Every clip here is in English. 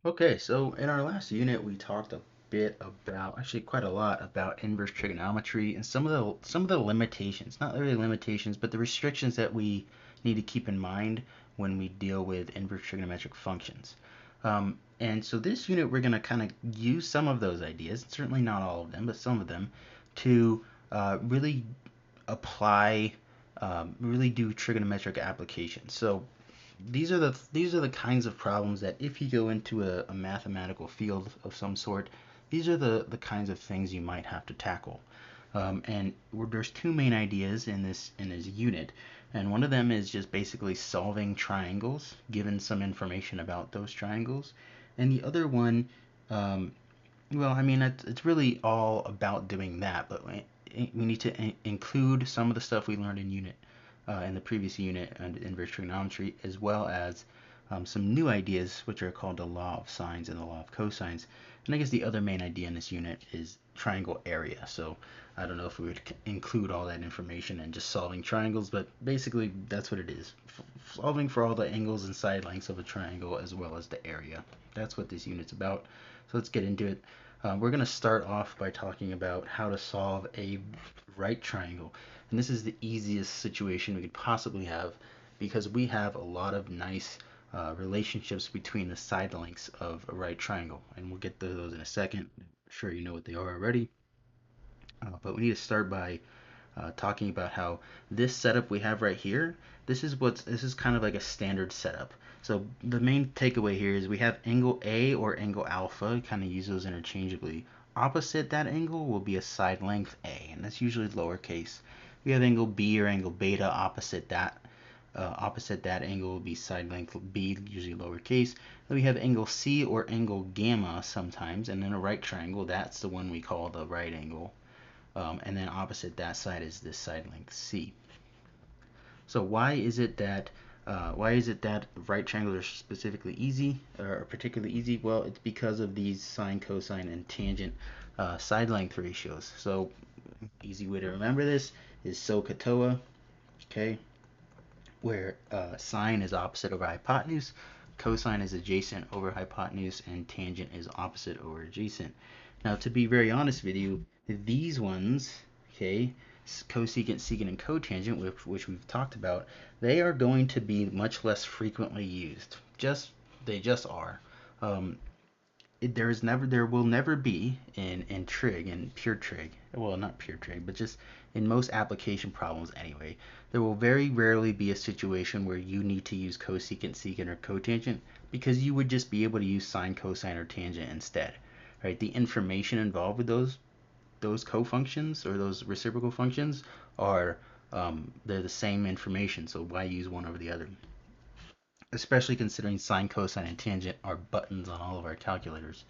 Okay, so in our last unit, we talked a bit about, actually quite a lot about inverse trigonometry and some of the limitations, not really limitations, but the restrictions that we need to keep in mind when we deal with inverse trigonometric functions. And so this unit, we're going to kind of use some of those ideas, certainly not all of them, but some of them, to really apply, really do trigonometric applications. So these are the kinds of problems that if you go into a mathematical field of some sort, these are the kinds of things you might have to tackle. And there's two main ideas in this unit, and one of them is just basically solving triangles, given some information about those triangles, and the other one, um, well, I mean, it's really all about doing that, but we need to include some of the stuff we learned in the previous unit and inverse trigonometry, as well as some new ideas, which are called the law of sines and the law of cosines. And I guess the other main idea in this unit is triangle area. So I don't know if we would include all that information and just solving triangles, but basically that's what it is. Solving for all the angles and side lengths of a triangle as well as the area. That's what this unit's about. So let's get into it. We're going to start off by talking about how to solve a right triangle. And this is the easiest situation we could possibly have because we have a lot of nice relationships between the side lengths of a right triangle. And we'll get to those in a second. I'm sure you know what they are already. But we need to start by talking about how this setup we have right here, this is kind of like a standard setup. So the main takeaway here is we have angle A or angle alpha, kind of use those interchangeably. Opposite that angle will be a side length A, and that's usually lowercase. We have angle B or angle beta opposite that angle will be side length B, usually lowercase. Then we have angle C or angle gamma sometimes, and then a right triangle, that's the one we call the right angle. And then opposite that side is this side length C. So why is it that right triangles are specifically easy or particularly easy? Well, it's because of these sine, cosine, and tangent side length ratios. So easy way to remember this is SOHCAHTOA, okay, where sine is opposite over hypotenuse, cosine is adjacent over hypotenuse, and tangent is opposite over adjacent. Now, to be very honest with you, these ones, okay, cosecant, secant, and cotangent, which we've talked about, they are going to be much less frequently used. They just are. Um, there will never be in trig and pure trig, well, not pure trig, but just in most application problems anyway, there will very rarely be a situation where you need to use cosecant, secant, or cotangent, because you would just be able to use sine, cosine, or tangent instead, right? The information involved with those cofunctions or those reciprocal functions are they're the same information, so why use one over the other? Especially considering sine, cosine, and tangent are buttons on all of our calculators.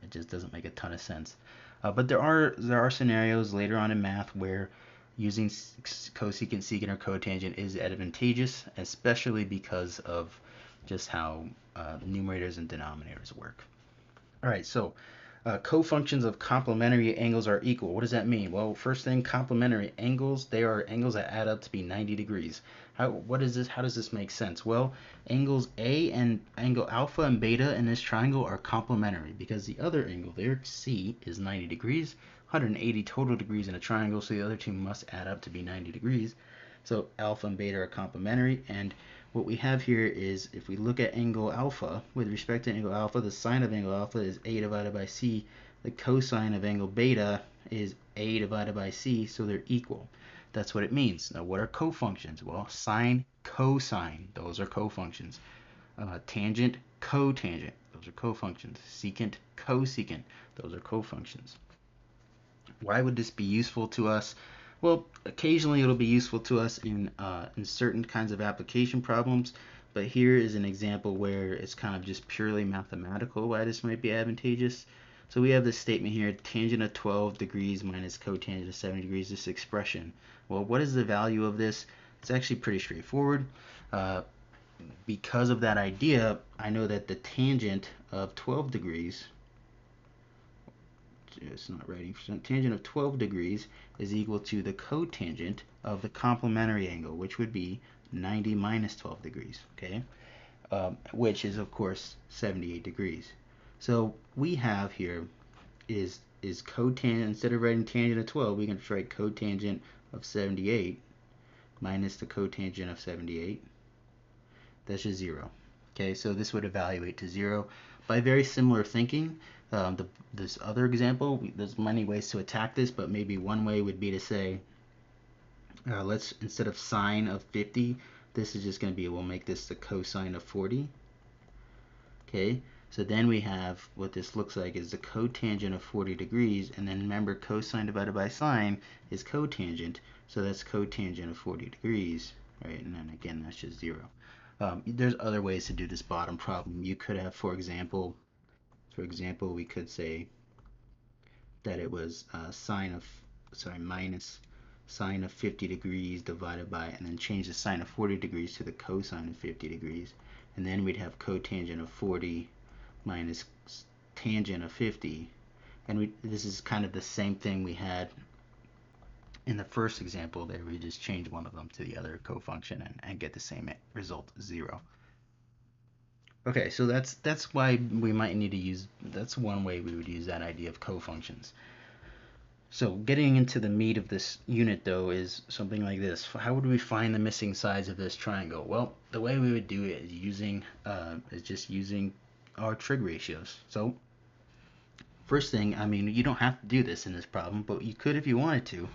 It just doesn't make a ton of sense. But there are scenarios later on in math where using cosecant, secant, or cotangent is advantageous, especially because of just how numerators and denominators work. All right, so cofunctions of complementary angles are equal. What does that mean? Well, first thing, complementary angles, they are angles that add up to be 90 degrees. What is this? How does this make sense? Well, angles A and angle alpha and beta in this triangle are complementary because the other angle there, C, is 90 degrees, 180 total degrees in a triangle, so the other two must add up to be 90 degrees. So alpha and beta are complementary, and what we have here is if we look at angle alpha, with respect to angle alpha, the sine of angle alpha is A divided by C. The cosine of angle beta is A divided by C, so they're equal. That's what it means. Now, what are cofunctions? Well, sine, cosine, those are cofunctions. Tangent, cotangent, those are cofunctions. Secant, cosecant, those are cofunctions. Why would this be useful to us? Well, occasionally it'll be useful to us in certain kinds of application problems, but here is an example where it's kind of just purely mathematical why this might be advantageous. So we have this statement here, tangent of 12 degrees minus cotangent of 70 degrees, this expression. Well, what is the value of this? It's actually pretty straightforward. Uh, because of that idea, I know that the tangent of 12 degrees, it's not writing, tangent of 12 degrees is equal to the cotangent of the complementary angle, which would be 90 minus 12 degrees, okay? which is of course 78 degrees. So we have here is cotangent, instead of writing tangent of 12, we can write cotangent of 78 minus the cotangent of 78. That's just 0. Okay, so this would evaluate to 0. By very similar thinking, this other example, there's many ways to attack this, but maybe one way would be to say, let's, instead of sine of 50, this is just going to be, we'll make this the cosine of 40. Okay, so then we have what this looks like is the cotangent of 40 degrees, and then remember cosine divided by sine is cotangent, so that's cotangent of 40 degrees, right? And then again, that's just 0. There's other ways to do this bottom problem. You could have, for example, we could say that it was minus sine of 50 degrees divided by, and then change the sine of 40 degrees to the cosine of 50 degrees. And then we'd have cotangent of 40 minus tangent of 50. And this is kind of the same thing we had in the first example there. We just change one of them to the other cofunction and get the same result, 0. Okay, so that's why we might need to use, that's one way we would use that idea of cofunctions. So getting into the meat of this unit though is something like this. How would we find the missing sides of this triangle? Well, the way we would do it is just using our trig ratios. So first thing, I mean, you don't have to do this in this problem, but you could if you wanted to.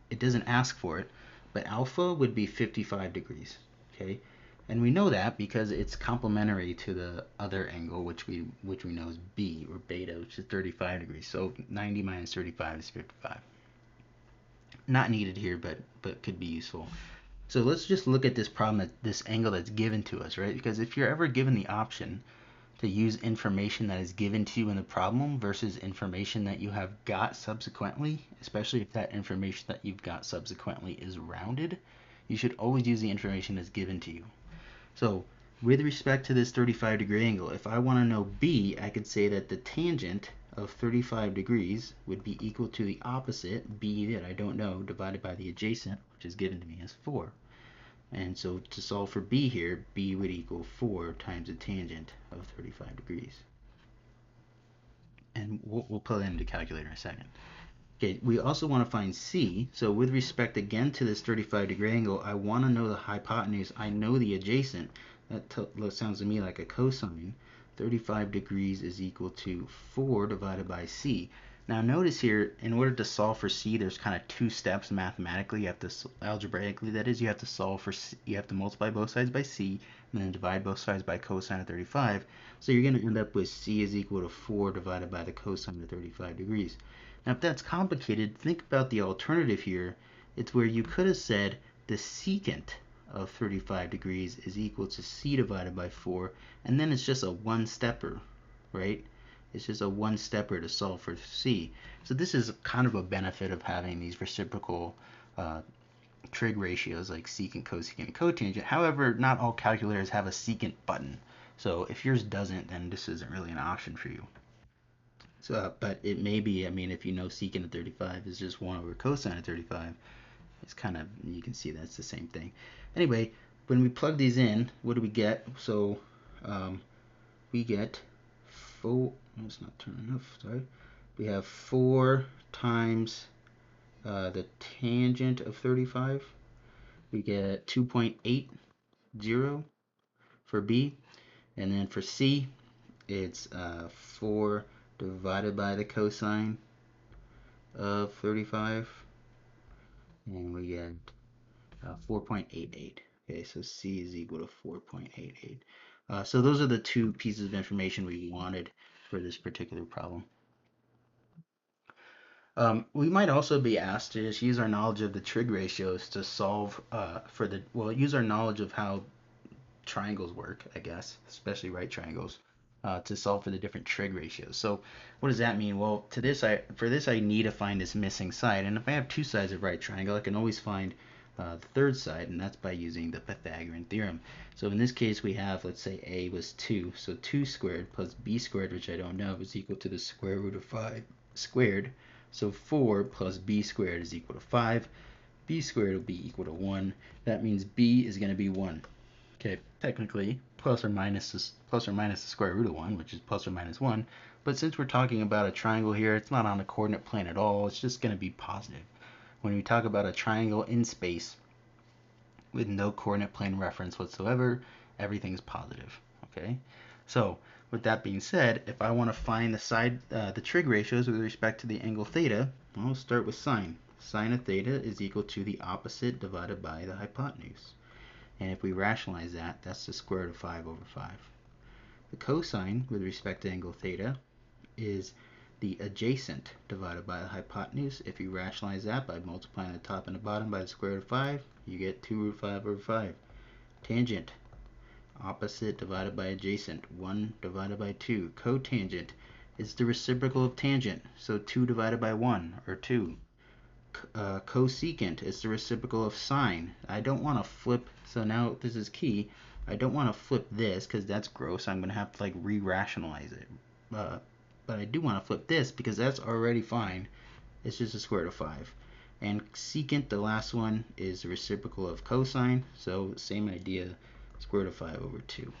It doesn't ask for it, but alpha would be 55 degrees, okay? And we know that because it's complementary to the other angle, which we know is b, or beta, which is 35 degrees. So 90 minus 35 is 55. Not needed here, but could be useful. So let's just look at this problem, this angle that's given to us, right? Because if you're ever given the option to use information that is given to you in the problem versus information that you have got subsequently, especially if that information that you've got subsequently is rounded, you should always use the information that's given to you. So with respect to this 35-degree angle, if I want to know b, I could say that the tangent of 35 degrees would be equal to the opposite, b that I don't know, divided by the adjacent, which is given to me as 4. And so to solve for b here, b would equal 4 times the tangent of 35 degrees. And we'll plug that into the calculator in a second. Okay, we also want to find c. So with respect again to this 35-degree angle, I want to know the hypotenuse. I know the adjacent. That sounds to me like a cosine. 35 degrees is equal to 4 divided by c. Now notice here, in order to solve for c, there's kind of 2 steps mathematically. You have to, algebraically that is, you have to solve for c, you have to multiply both sides by c, and then divide both sides by cosine of 35. So you're going to end up with c is equal to 4 divided by the cosine of 35 degrees. Now if that's complicated, think about the alternative here. It's where you could have said the secant of 35 degrees is equal to c divided by 4, and then it's just a one-stepper, right? It's just a one-stepper to solve for c. So this is kind of a benefit of having these reciprocal trig ratios like secant, cosecant, and cotangent. However, not all calculators have a secant button. So if yours doesn't, then this isn't really an option for you. So, but it may be, I mean, if you know secant of 35 is just 1 over cosine of 35, it's kind of, you can see that's the same thing. Anyway, when we plug these in, what do we get? So we get 4, it's not turning off, sorry. We have 4 times the tangent of 35. We get 2.80 for B. And then for C, it's 4 divided by the cosine of 35. And we get 4.88. Okay, so C is equal to 4.88. So those are the 2 pieces of information we wanted for this particular problem. We might also be asked to just use our knowledge of the trig ratios to solve use our knowledge of how triangles work, I guess, especially right triangles, to solve for the different trig ratios. So what does that mean? Well, for this I need to find this missing side, and if I have 2 sides of right triangle, I can always find the third side, and that's by using the Pythagorean theorem. So in this case we have, let's say a was 2, so 2 squared plus b squared, which I don't know, is equal to the square root of 5 squared. So 4 plus b squared is equal to 5. B squared will be equal to 1. That means b is going to be 1. Okay, technically plus or minus the square root of 1, which is plus or minus 1. But since we're talking about a triangle here, it's not on a coordinate plane at all. It's just going to be positive. When we talk about a triangle in space with no coordinate plane reference whatsoever, everything's positive. Okay, so with that being said, if I want to find the trig ratios with respect to the angle theta, I'll start with sine. Sine of theta is equal to the opposite divided by the hypotenuse. And if we rationalize that, that's the square root of 5 over 5. The cosine with respect to angle theta is the adjacent divided by the hypotenuse. If you rationalize that by multiplying the top and the bottom by the square root of 5, you get 2 root 5 over 5. Tangent, opposite divided by adjacent, 1 divided by 2. Cotangent is the reciprocal of tangent, so 2 divided by 1, or 2. Cosecant is the reciprocal of sine. I don't want to flip, so now this is key. I don't want to flip this because that's gross. I'm going to have to like re-rationalize it. But I do want to flip this because that's already fine. It's just a square root of 5. And secant, the last one, is the reciprocal of cosine. So same idea, square root of 5 over 2.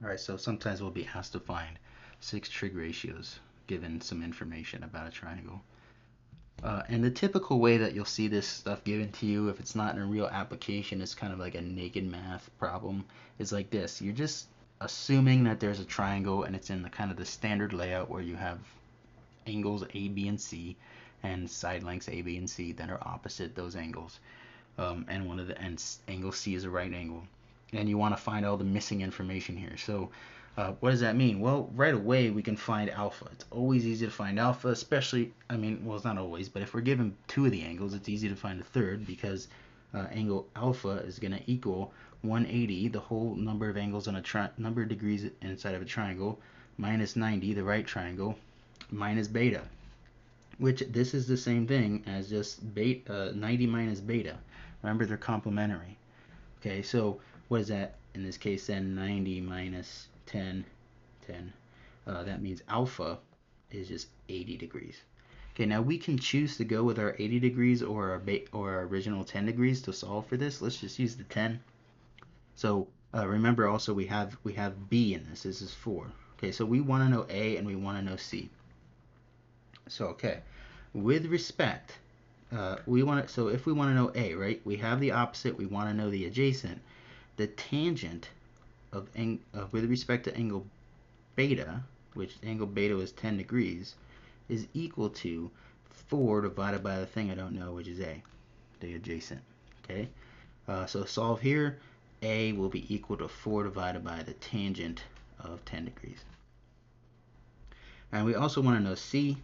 Alright, so sometimes we'll be asked to find 6 trig ratios given some information about a triangle. And the typical way that you'll see this stuff given to you, if it's not in a real application, it's kind of like a naked math problem, is like this. You're just assuming that there's a triangle and it's in the kind of the standard layout where you have angles A, B, and C, and side lengths A, B, and C that are opposite those angles. And angle C is a right angle. And you want to find all the missing information here. So what does that mean? Well, right away we can find alpha. It's always easy to find alpha, especially, well, it's not always, but if we're given 2 of the angles, it's easy to find a third because angle alpha is going to equal 180, the whole number of angles on number of degrees inside of a triangle, minus 90, the right triangle, minus beta, which this is the same thing as just 90 minus beta. Remember, they're complementary. Okay, so what is that in this case then? 90 minus 10. That means alpha is just 80 degrees. Okay, now we can choose to go with our 80 degrees or our original 10 degrees to solve for this. Let's just use the 10. So remember also we have B in this. This is 4. Okay, so we want to know A and we want to know C. So okay, with respect, so if we want to know A, right? We have the opposite. We want to know the adjacent. The tangent of with respect to angle beta, which angle beta was 10 degrees, is equal to 4 divided by the thing I don't know, which is A, the adjacent. Okay, so solve here. A will be equal to 4 divided by the tangent of 10 degrees. And we also want to know C.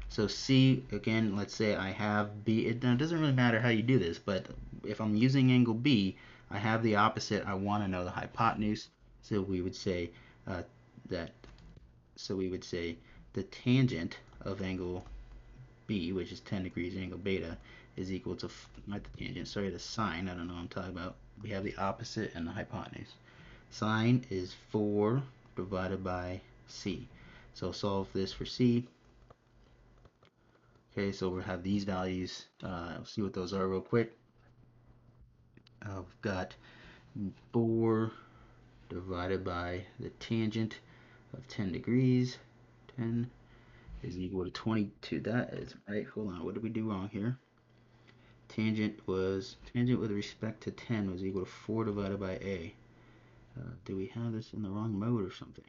So C, again, let's say I have B. It doesn't really matter how you do this, but if I'm using angle B, I have the opposite. I want to know the hypotenuse. So we would say the tangent of angle B, which is 10 degrees angle beta, is equal to, not the tangent, sorry, the sine. I don't know what I'm talking about. We have the opposite and the hypotenuse. Sine is 4 divided by C. So solve this for C. Okay, so we'll have these values. We'll see what those are real quick. We've got 4 divided by the tangent of 10 degrees. 10 is equal to 22. That is right. Hold on. What did we do wrong here? Tangent with respect to 10 was equal to 4 divided by A. Do we have this in the wrong mode or something?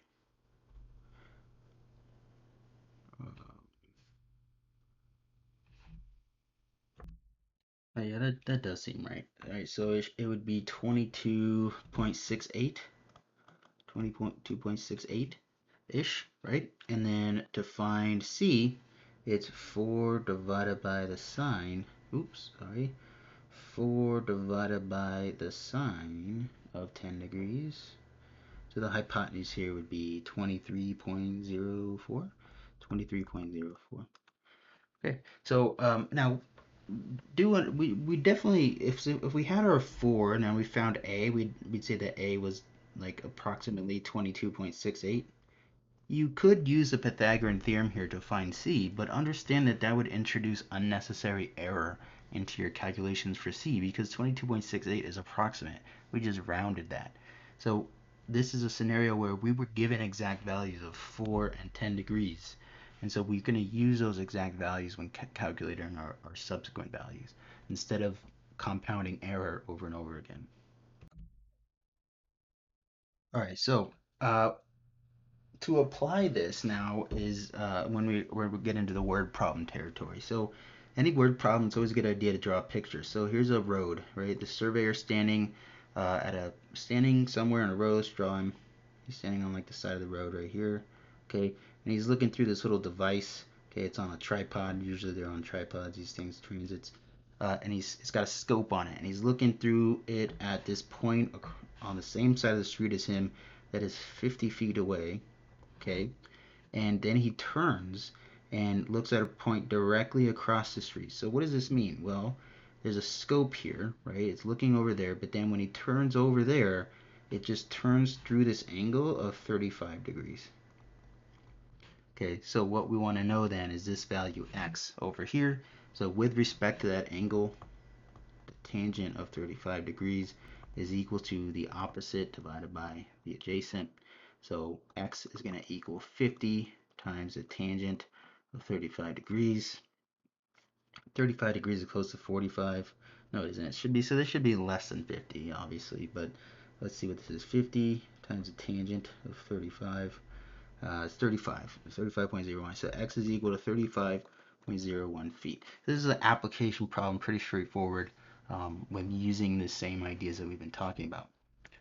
Yeah, that does seem right. All right, so it would be 22.68, 20.2.68-ish, right? And then to find C, it's 4 divided by the sine, 4 divided by the sine of 10 degrees. So the hypotenuse here would be 23.04. 23.04. Okay, so now we definitely, if we had our 4 and now we found A, we'd say that A was like approximately 22.68. You could use the Pythagorean theorem here to find C, but understand that that would introduce unnecessary error into your calculations for C because 22.68 is approximate. We just rounded that. So this is a scenario where we were given exact values of 4 and 10 degrees. And so we're going to use those exact values when calculating our subsequent values instead of compounding error over and over again. All right, so to apply this now is when we get into the word problem territory. So any word problem, it's always a good idea to draw a picture. So here's a road, right? The surveyor standing somewhere on a road. Let's draw him. He's standing on like the side of the road right here. Okay, and he's looking through this little device. Okay, it's on a tripod. Usually they're on tripods. These things, transits. And he's got a scope on it, and he's looking through it at this point on the same side of the street as him that is 50 feet away. Okay, and then he turns and looks at a point directly across the street. So what does this mean? Well, there's a scope here, right? It's looking over there, but then when he turns over there, it just turns through this angle of 35 degrees. Okay, so what we want to know then is this value x over here. So with respect to that angle, the tangent of 35 degrees is equal to the opposite divided by the adjacent. So x is going to equal 50 times the tangent of 35 degrees. 35 degrees is close to 45. No, it isn't. It should be, so this should be less than 50, obviously, but let's see what this is. 50 times the tangent of 35. It's 35. It's 35.01. So x is equal to 35.01 feet. This is an application problem, pretty straightforward when using the same ideas that we've been talking about.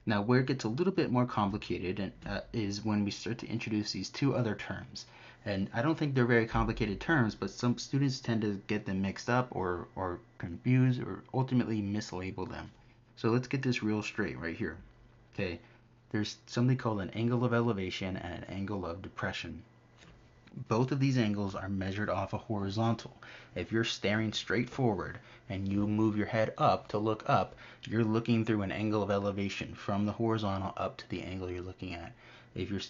Now, where it gets a little bit more complicated is when we start to introduce these two other terms. And I don't think they're very complicated terms, but some students tend to get them mixed up or confused or ultimately mislabel them. So let's get this real straight right here. Okay, there's something called an angle of elevation and an angle of depression. Both of these angles are measured off a horizontal. If you're staring straight forward and you move your head up to look up, you're looking through an angle of elevation from the horizontal up to the angle you're looking at. If you're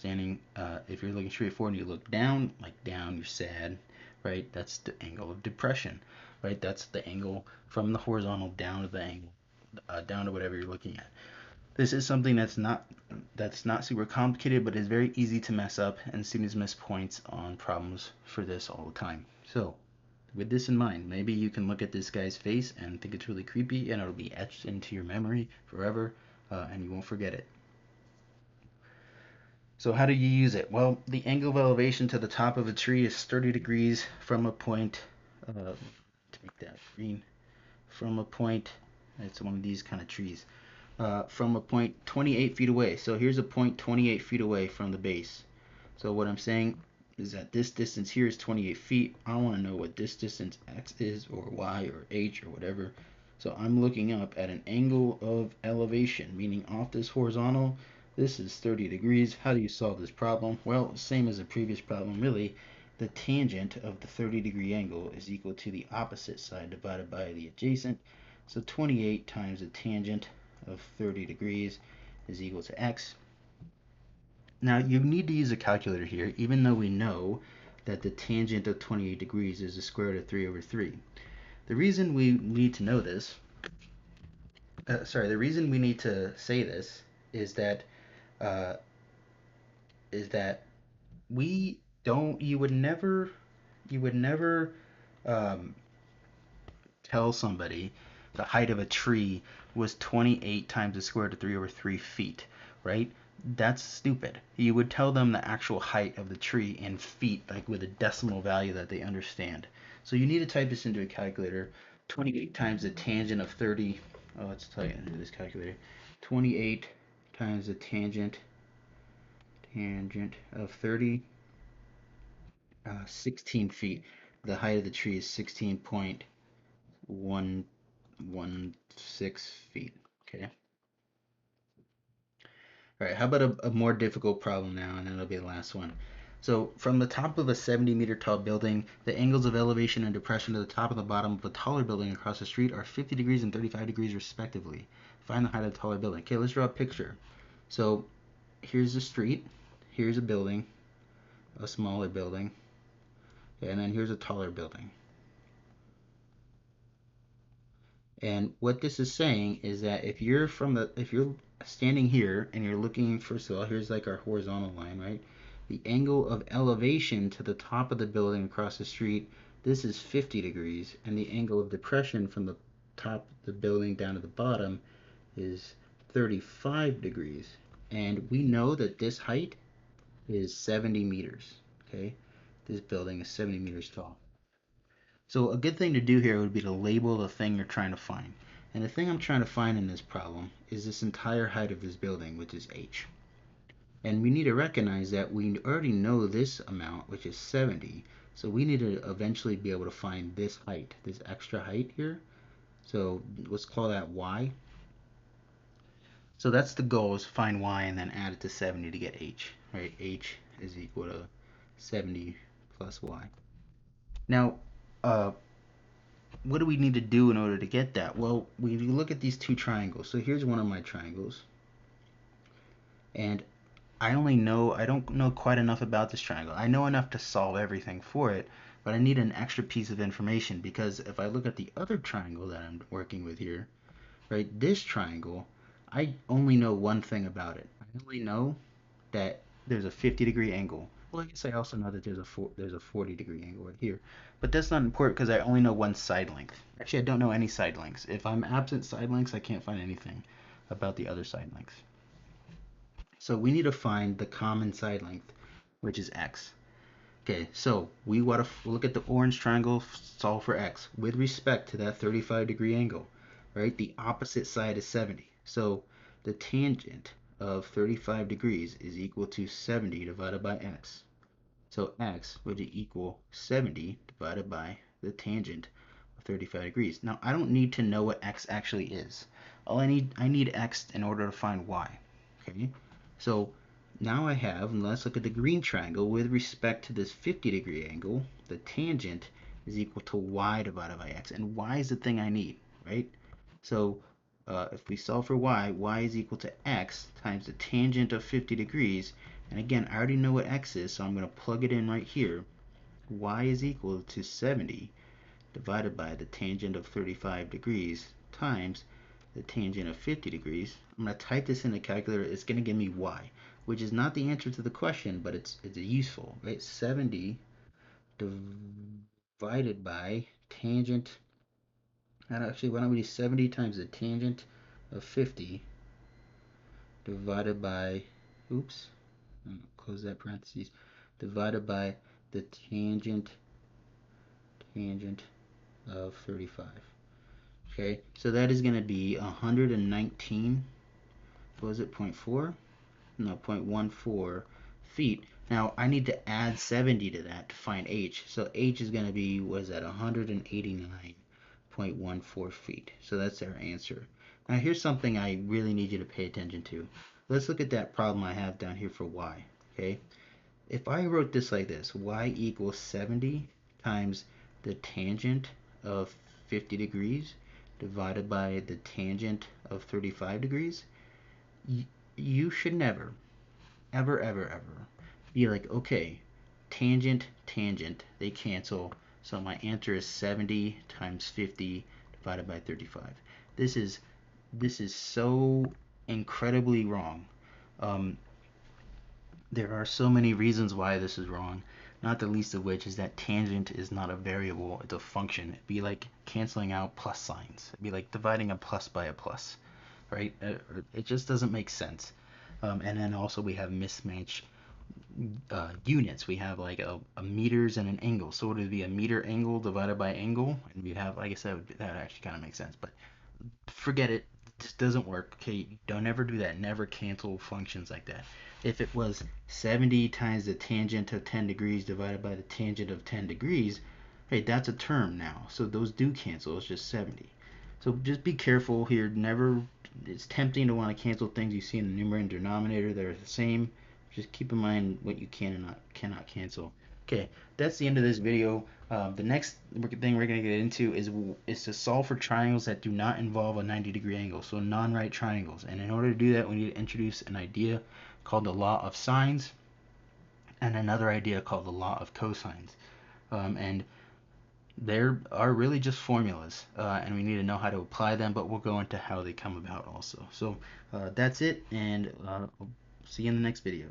if you're looking straight forward and you look down, like down, you're sad, right? That's the angle of depression, right? That's the angle from the horizontal down to the angle, down to whatever you're looking at. This is something that's not super complicated, but is very easy to mess up, and students miss points on problems for this all the time. So, with this in mind, maybe you can look at this guy's face and think it's really creepy, and it'll be etched into your memory forever, and you won't forget it. So how do you use it? Well, the angle of elevation to the top of a tree is 30 degrees from a point, to make that green, from a point, it's one of these kind of trees, from a point 28 feet away. So here's a point 28 feet away from the base. So what I'm saying is that this distance here is 28 feet. I want to know what this distance x is, or y, or h, or whatever. So I'm looking up at an angle of elevation, meaning off this horizontal. This is 30 degrees. How do you solve this problem? Well, same as the previous problem, really. The tangent of the 30-degree angle is equal to the opposite side divided by the adjacent. So 28 times the tangent of 30 degrees is equal to x. Now you need to use a calculator here, even though we know that the tangent of 28 degrees is the square root of 3 over 3. The reason we need to know this, the reason we need to say this is that uh, is that we don't, you would never um, tell somebody the height of a tree was 28 times the square root of 3 over 3 feet, right? That's stupid. You would tell them the actual height of the tree in feet, like with a decimal value that they understand. So you need to type this into a calculator. 28 times the tangent of 30. Oh, let's tell you into this calculator. 28 times the tangent of 30. 16 feet. The height of the tree is 16.116 feet. Okay. All right, how about a more difficult problem now, and then it'll be the last one. So from the top of a 70-meter tall building, the angles of elevation and depression to the top and the bottom of a taller building across the street are 50 degrees and 35 degrees respectively. Find the height of the taller building. Okay, let's draw a picture. So here's the street, here's a building, a smaller building, and then here's a taller building. And what this is saying is that if you're standing here and you're looking, first of all, here's like our horizontal line, right? The angle of elevation to the top of the building across the street, this is 50 degrees, and the angle of depression from the top of the building down to the bottom is 35 degrees. And we know that this height is 70 meters, okay? This building is 70 meters tall. So a good thing to do here would be to label the thing you're trying to find. And the thing I'm trying to find in this problem is this entire height of this building, which is h. And we need to recognize that we already know this amount, which is 70. So we need to eventually be able to find this height, this extra height here. So let's call that y. So that's the goal, is find y and then add it to 70 to get h, right? H is equal to 70 plus y. Now, what do we need to do in order to get that? Well, we look at these two triangles. So here's one of my triangles. And I don't know quite enough about this triangle. I know enough to solve everything for it, but I need an extra piece of information, because if I look at the other triangle that I'm working with here, right, this triangle, I only know one thing about it. I only know that there's a 50-degree angle. Well, I guess I also know that there's a 40-degree angle right here. But that's not important because I only know one side length. Actually, I don't know any side lengths. If I'm absent side lengths, I can't find anything about the other side lengths. So we need to find the common side length, which is x. Okay, so we want to look at the orange triangle, solve for x with respect to that 35-degree angle, right? The opposite side is 70. So the tangent of 35 degrees is equal to 70 divided by x. So x would equal 70 divided by the tangent of 35 degrees. Now, I don't need to know what x actually is. I need x in order to find y. Okay, so now I have, and let's look at the green triangle, with respect to this 50-degree angle, the tangent is equal to y divided by x, and y is the thing I need, right? So if we solve for y is equal to x times the tangent of 50 degrees, and again, I already know what x is, so I'm going to plug it in right here. Y is equal to 70 divided by the tangent of 35 degrees times the tangent of 50 degrees. I'm going to type this in the calculator. It's going to give me y, which is not the answer to the question, but it's useful, right? 70 divided by tangent, and actually, why don't we do 70 times the tangent of 50 divided by, oops, close that parentheses, divided by the tangent of 35. Okay, so that is going to be 119, what was it, 0.4? No, 0.14 feet. Now, I need to add 70 to that to find h. So h is going to be, what is that, 189.14 feet. So that's our answer. Now, here's something I really need you to pay attention to. Let's look at that problem I have down here for y. Okay, if I wrote this like this, y equals 70 times the tangent of 50 degrees divided by the tangent of 35 degrees, you should never, ever be like, okay, tangent, they cancel, so my answer is 70 times 50 divided by 35. This is so incredibly wrong. There are so many reasons why this is wrong, not the least of which is that tangent is not a variable, it's a function. It'd be like canceling out plus signs. It'd be like dividing a plus by a plus, right? It just doesn't make sense. And then also we have mismatched units. We have like a meters and an angle. So it would be a meter angle divided by angle, and we have, like I said, that actually kind of makes sense. But forget it. This doesn't work. Okay, don't ever do that. Never cancel functions like that. If it was 70 times the tangent of 10 degrees divided by the tangent of 10 degrees, hey, that's a term now. So those do cancel. It's just 70. So just be careful here. Never. It's tempting to want to cancel things you see in the numerator and denominator that are the same. Just keep in mind what you can and cannot cancel. Okay, that's the end of this video. The next thing we're going to get into is to solve for triangles that do not involve a 90-degree angle, so non-right triangles. And in order to do that, we need to introduce an idea called the law of sines and another idea called the law of cosines. And there are really just formulas, and we need to know how to apply them, but we'll go into how they come about also. So that's it, and I'll see you in the next video.